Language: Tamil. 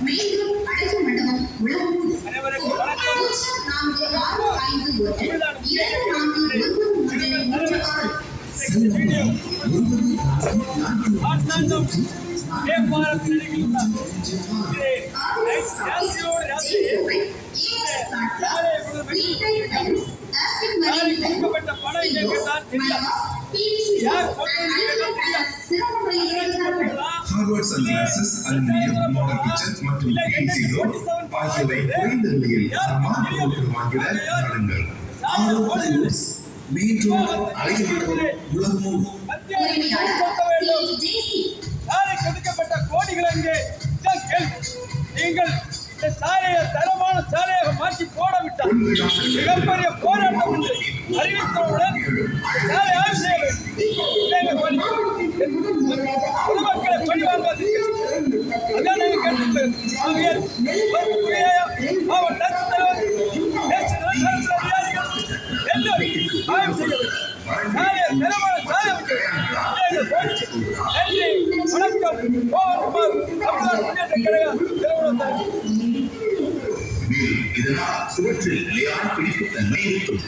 மீண்டும் அழகு மண்டபம் உலகம் அனைவருக்கும் வணக்கம். 96 Harvard sunglasses, aluminium model kitchen மற்றும் PVC road ஆகியவை குறைந்த விலையில் மாற்றுவதற்கு வாங்கிட நாடுங்கள். Harvard மீண்டும் அழைக்கப்பட்ட உலகம் ஒதுக்கப்பட்ட கோடிகள் அங்கே நீங்கள் இந்த சாலையை தரமான சாலையாக மாற்றி போடவிட்டால் மிகப்பெரிய போராட்டம் என்று அறிவித்தவுடன் சாலை ஆய்வு செய்ய வேண்டும். பொதுமக்களை பணிவாங்குவது அதான் நாங்கள் கேட்டுள்ளோம். மாவட்ட ஆட்சித்தலைவர் அதிகாரிகள் எல்லோரும் ஆய்வு செய்ய வேண்டும். சாலையை தரமான சாலை நன்றி, வணக்கம். இதனால் சுவற்றில் நிலையான பிடிப்பு தன்மை இருக்கும்.